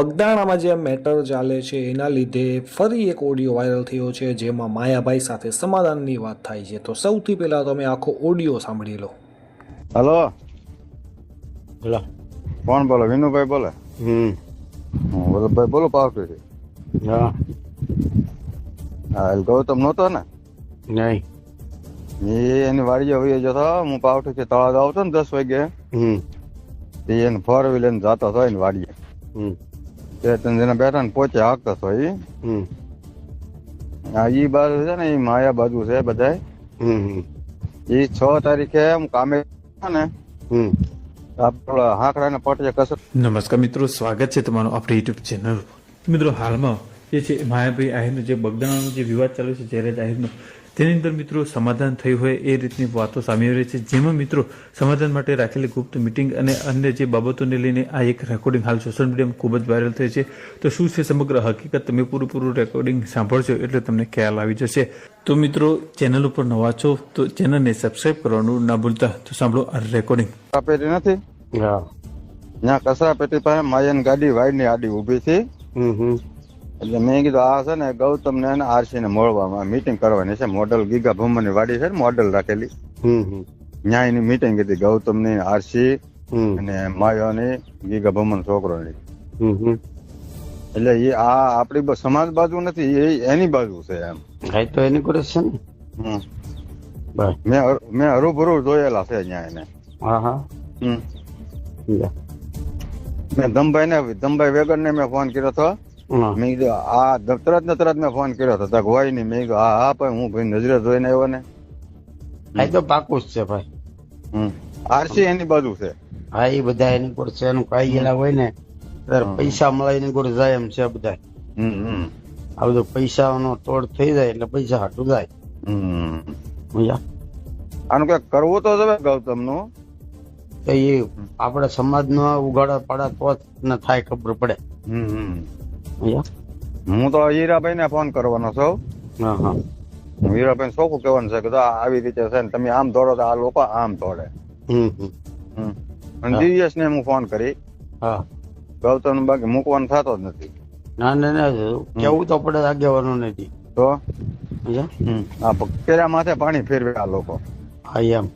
બગદાણામાં જે મેટર ચાલે છે એના લીધે ફરી એક ઓડિયો વાયરલ થયો છે જેમાં માયાભાઈ સાથે સમાધાનની વાત થાય છે. તો સૌથી પહેલા તમે આખો ઓડિયો સાંભળી લો. હલો, બોલો. કોણ બોલો? વિનુભાઈ બોલે? વલ્લભભાઈ બોલો, પાવથી. હા. હા, ગૌતમ નહોતો ને? નહીં. એની વાડીએ વહી જતો. હું પાવઠી તળાવ આવતો ને 10 વાગે. એને 4 વ્હીલર લઈને જતો હતો એની વાડીએ. તે જેને બેઠા ને પોચે હાંકતો હતો ઈ બાજુ છે ને, ઈ માયા બાજુ છે બધા. ઈ 6 તારીખે હું કામે ને હાંકડાને પટે કસર. નમસ્કાર મિત્રો, સ્વાગત છે તમારું આપણી યુટ્યુબ ચેનલ. મિત્રો, હાલમાં જે છે માયાભાઈ આહિરનો જે બગદાણાનો જે વિવાદ ચાલ્યો છે જયરાજ આહિરનો, તેની અંદર મિત્રો સમાધાન થયું હોય એ રીતની વાતો સામે આવી રહી છે. જેમાં મિત્રો સમાધાન માટે રાખેલી ગુપ્ત મિટિંગ અને અન્ય જે બાબતોને લઈને આ એક રેકોર્ડિંગ હાલ સોશિયલ મીડિયામાં ખૂબ જ વાયરલ થઈ છે. તો શું છે સમગ્ર હકીકત, તમે પૂરું રેકોર્ડિંગ સાંભળશો એટલે તમને ખ્યાલ આવી જશે. તો મિત્રો, ચેનલ ઉપર નવા છો તો ચેનલને સબસ્ક્રાઇબ કરવાનું ના ભૂલતા. તો સાંભળો આ રેકોર્ડિંગ. પેટી નથી, ત્યાં કચરા પેટી પાસે માયાની ગાડી વાઈડની આડી ઉભી હતી. એટલે મેં કીધું આ છે ને ગૌતમ ને આરસી ને મળવામાં મીટિંગ કરવાની છે. મોડલ ગીગા ભૂમની વાડી છે ને, મોડલ રાખેલી. ત્યાં એની મીટિંગ હતી, ગૌતમ ની, આરસી અને માયાની, ગીગા ભૂમન છોકરોની. એટલે એ આ આપડી સમાજ બાજુ નથી, એ એની બાજુ છે એમ. હા, તો એની કરે છે ને. મેં હરૂભરૂ જોયેલા છે ત્યાં એને. હા હા. મેં ધમભાઈ વેગર ને મેં ફોન કર્યો હતો. મેં કીધું આ તરત મેં ફોન કર્યો હતો, હોય નહીં. મેં કીધું હા પણ હું ભાઈ નજરે જોઈને આવ્યો ને. આ તો પાકું જ છે ભાઈ. આરસી એની બાજુ છે. હા, એ બધા એની કોર છે. એનું કઈ ગયેલા હોય ને ત્યારે પૈસા મળે એની કોર જાય એમ છે બધા. આ બધું પૈસાનો તોડ થઈ જાય એટલે પૈસા હાટું જાય. આનું કઈક કરવું તો હવે ગૌતમ નું એ આપડે સમાજ નો ઉગાડા પાડા તો જ થાય, ખબર પડે. હું તો હીરાભાઈ ને ફોન કરવાનો છું. હીરાભાઈ શું કહેવાનું છે કે આવી રીતે છે ને, તમે આમ દોડો તો આ લોકો આમ દોડે. અને દિવ્યેશ ને હું ફોન કરી. ગૌતમ બાકી મૂકવાનું થતો જ નથી. ના ના ના, કેવું તો પડે આગેવાનું નથી તો પેલા માથે પાણી ફેરવે આ લોકો. હા એમ.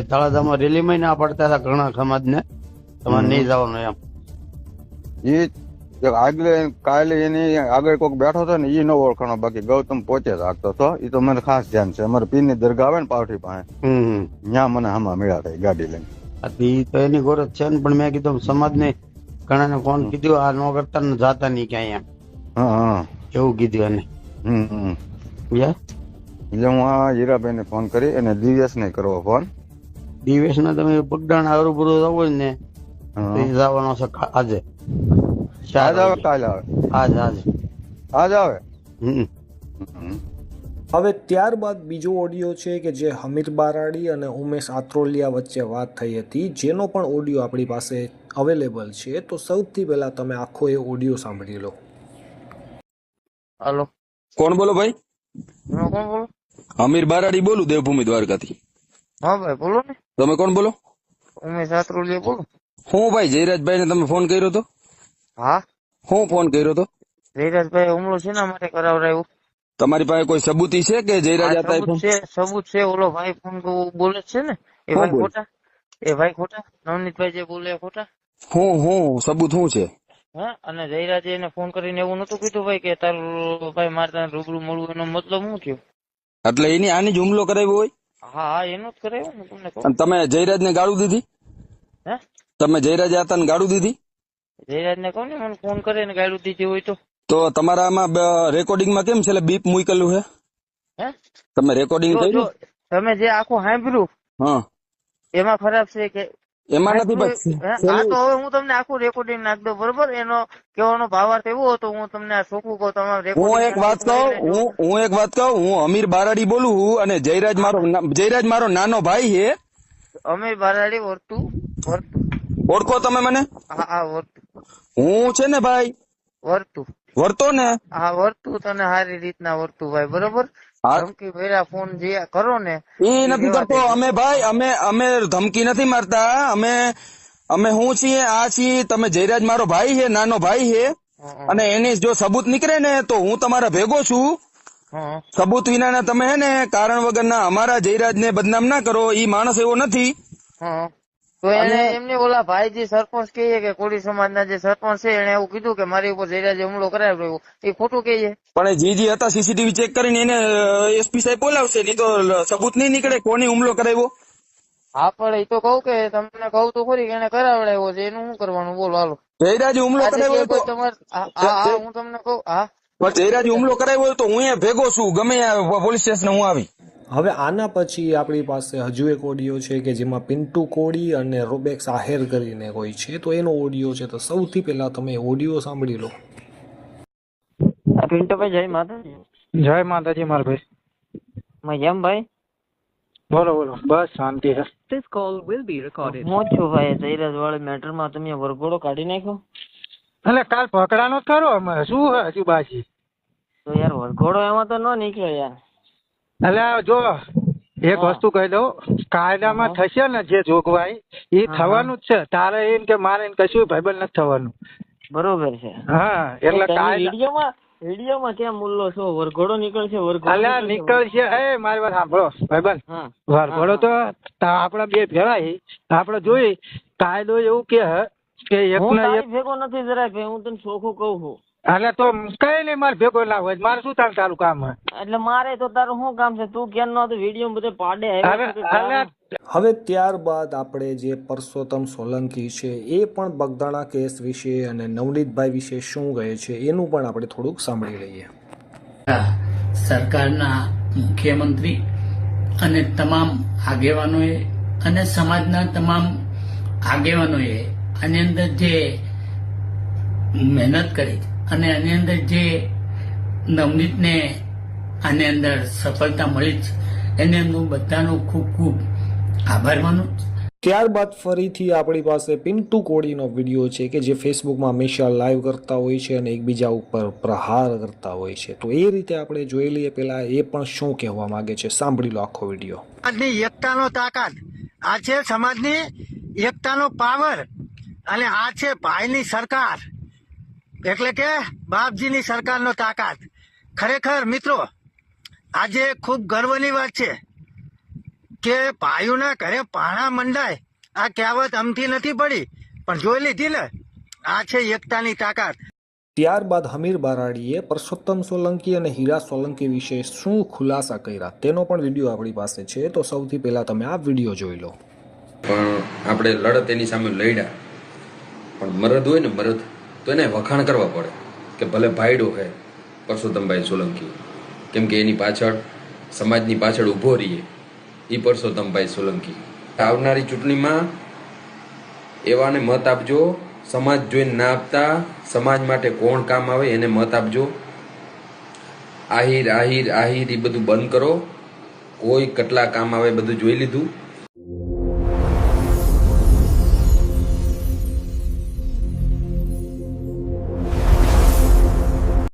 તળાજામાં રેલીમાં ના પડતા હતા ઘણા સમાજ ને, તમારે નહીં જવાનું એમ. આગળ કાલે એની આગળ કોઈક બેઠો હતો ને, એ ન ઓળખાણો. બાકી ગૌતમ પોચે જ આગતો હતો. એ તો મને ખાસ ધ્યાન છે. અમારે પીરની દરગાહ આવે ને પાવઠી પાસે, ત્યાં મને આમાં મળ્યા થાય ગાડી લઈને. એ તો એની ગોરજ છે ને, પણ મેં કીધું સમાજ ને ઘણા ને ફોન કીધું આ ન કરતા ને જાતા નહીં ક્યાંય એમ. એવું કીધું એને. એટલે હું આ હીરાભાઈ ને ફોન કરી અને દિવ્યેશ ને કરવો ફોન. દિવ્યેશ ને તમે બગદાણા હરુભરું જવું ને જવાનો છે આજે. આજ આવે કાલે આવે? આજ આવે. હવે ત્યારબાદ બીજો ઓડિયો છે કે જે હમીર બારાડી અને ઉમેશ આત્રોલિયા વચ્ચે વાત થઈ હતી, જેનો પણ ઓડિયો આપણી પાસે અવેલેબલ છે. તો સૌથી પહેલા તમે આખો એ ઓડિયો સાંભળી લો. હાલો, કોણ બોલો ભાઈ? કોણ બોલો? હમીર બારાડી બોલું, દેવભૂમિ દ્વારકાથી. હા ભાઈ બોલો ને. તમે કોણ બોલો? ઉમેશ આત્રોલિયા બોલો. હું ભાઈ જયરાજભાઈ ને તમે ફોન કર્યો હતો? હા. હું ફોન કર્યો હતો? જયરાજભાઈ હુમલો શેના માટે કરાવરાયો? તમારી પાસે કોઈ સબૂતી છે કે જયરાજ સબૂત છે? ઓલો ભાઈ ફોન બોલે છે ને, એ ભાઈ ખોટા? એ ભાઈ ખોટા? નવનીતભાઈ જે બોલે ખોટા? હું સબૂત શું છે? હા, અને જયરાજે એને ફોન કરીને એવું નતું કીધું ભાઈ કે તારું ભાઈ મારે તને રૂબરૂ મળવું, એનો મતલબ શું થયો? એટલે એની આની જ હુમલો કરાવ્યો હોય? હા, એનો જ કરાવ્યો ને તમને કહું. તમે જયરાજ ને ગાળું દીધી? હે? તમે જયરાજ હતા ને ગાળું દીધી? જયરાજ ને કહું ને મને ફોન કરે ને ગાળું દીધી હોય તો તમારામાં રેકોર્ડિંગમાં કેમ છે બીપ મૂકેલું છે? હે? તમે રેકોર્ડિંગ કર્યું? તમે જે આખું સાંભળ્યું હા એમાં ખરાબ છે કે એમાં નથી? હા, તો હવે હું તમને આખું રેકોર્ડિંગ નાખ દઉં, બરોબર? એનો કહેવાનો ભાવાર્થ એવો હતો, હું તમને આ ચોખ્ખું કહું. તમારે હું એક વાત કહું, હું અમીર બારાડી બોલું અને જયરાજ મારો નાનો ભાઈ છે. અમીર બારાડી ઓળખો તમે મને? હા, ઓળખું. હું છે ને ભાઈ વર્તો ને. હા, વર્તું તને સારી રીતના વર્તું ભાઈ, બરોબર? ધમકી ભર્યા ફોન જે કરો ને એ નથી કરતો. અમે ભાઈ અમે ધમકી નથી મારતા. અમે અમે હું છીએ આ છીએ, તમે જયરાજ મારો ભાઈ છે, નાનો ભાઈ છે, અને એની જો સબૂત નીકળે ને તો હું તમારા ભેગો છું. સબૂત વિનાના તમે હે ને કારણ વગરના અમારા જયરાજ ને બદનામ ના કરો. ઈ માણસ એવો નથી. તો એને એમને ઓલા ભાઈ જે સરપંચ કહે કે કોળી સમાજના જે સરપંચ છે એને એવું કીધું કે મારી ઉપર જયરાજે હુમલો કરાવ્યો, એ ખોટું કહે છે. પણ જે હતા સીસીટીવી ચેક કરીને એને એસપી સાહેબ બોલાવશે, નહીં તો સબૂત નહીં નીકળે કોની હુમલો કરાવ્યો. હા પણ એ તો કહું કે તમને કહું તો ખરી કે એને કરાવડાવ્યો છે, એનું શું કરવાનું બોલો હાલો. જયરાજે હુમલો કરાવ્યો તો તમારે હું તમને કહું. હા જયરાજે હુમલો કરાવ્યો તો હું અહીંયા ભેગો છું, ગમે પોલીસ સ્ટેશન હું આવી. હવે આના પછી આપણી પાસે હજુ એક ઓડિયો છે કે જેમાં પિન્ટુ કોળી અને રોબેક્સ આહેર કરીને કોઈ છે, તો એનો ઓડિયો છે. તો સૌથી પહેલા તમે ઓડિયો સાંભળી લો. પિન્ટુભાઈ જય માતાજી. જય માતાજી મારા ભાઈ. મજામાં ભાઈ? બોલો બોલો, બસ શાંતિ છે. હું છું ભાઈ જયરાજ વાળી મેટર માં તમે વરઘોડો કાઢી નાખ્યો. એટલે કાલ પકડાનો જ ખરો, અમે શું હજુ બાકી. તો યાર વરઘોડો એમાં તો ન નીકળ્યો યાર. એટલે જો એક વસ્તુ કહી દઉં, કાયદામાં થશે ને જે જોગવાઈ એ થવાનું જ છે. તારે એમ કે મારે કશું ભાઈબંધ નથી થવાનું. બરોબર છે. હા એટલે વિડીયોમાં ક્યાં મુલ્લો છો? વરઘોડો નીકળશે, વરઘોડો નીકળશે. એ મારી વાત સાંભળો ભાઈબંધ, વરઘોડો તો આપડા બે ભેળાય આપડે જોઈ. કાયદો એવું કે ભેગો નથી જરાય ભાઈ, હું તને ચોખ્ખું કઉ છું. એટલે તો કઈ નઈ મારે ભેગો ના હોય, મારે શું તારું કામ હોય? એટલે મારે તો તારું શું કામ છે? તું ક્યાં નો વિડીયો બધે પાડે. હવે ત્યારબાદ આપણે જે પરસોત્તમ સોલંકી છે એ પણ બગદાણા કેસ વિશે અને નવનીતભાઈ વિશે શું કહે છે એનું પણ આપણે થોડુંક સાંભળી લઈએ. સરકારના મુખ્યમંત્રી અને તમામ આગેવાનોએ અને સમાજના તમામ આગેવાનોએ આની અંદર જે મહેનત કરી અને આની અંદર જે નવનીતને આની અંદર સફળતા મળી છે એને હું બધાનો ખૂબ ખૂબ આભાર માનું. ત્યારબાદ ફરીથી આપણી પાસે પિન્ટુ કોળીનો વિડીયો છે કે જે ફેસબુકમાં હંમેશા લાઈવ કરતા હોય છે અને એકબીજા ઉપર પ્રહાર કરતા હોય છે. તો એ રીતે આપણે જોઈ લઈએ પહેલા એ પણ શું કહેવા માંગે છે. સાંભળી લો આખો વિડીયો. સમાજની એકતાનો તાકાત, આ છે સમાજની એકતાનો પાવર, અને આ છે ભાઈની સરકાર, એટલે કે બાપજીની સરકારનો તાકાત. ખરેખર મિત્રો આજે ખૂબ ગર્વની વાત છે કે ભાઈઓના ઘરે પાણા મંડાય. આ કહેવત અમથી નથી પડી પણ જોઈ લીધી ને. આ છે એકતાની તાકાત. ત્યારબાદ હમીર બારાડીએ પરસોત્તમ સોલંકી અને હીરા સોલંકી વિશે શું ખુલાસા કર્યા તેનો પણ વિડીયો આપણી પાસે છે. તો સૌથી પહેલા તમે આ વિડીયો જોઈ લો. પણ આપણે લડત એની સામે લડ્યા, પણ મરદ હોય ને મરદ તો એને વખાણ કરવા પડે કે ભલે ભાઈડો હે પરસોત્તમભાઈ સોલંકી, કેમ કે એની પાછળ સમાજની પાછળ ઊભો રહીએ એ પરસોત્તમભાઈ સોલંકી. આવનારી ચૂંટણીમાં એવાને મત આપજો. સમાજ જોઈને ના આપતા, સમાજ માટે કોણ કામ આવે એને મત આપજો. આહિર આહિર આહિર એ બધું બંધ કરો. કોઈ કેટલા કામ આવે બધું જોઈ લીધું.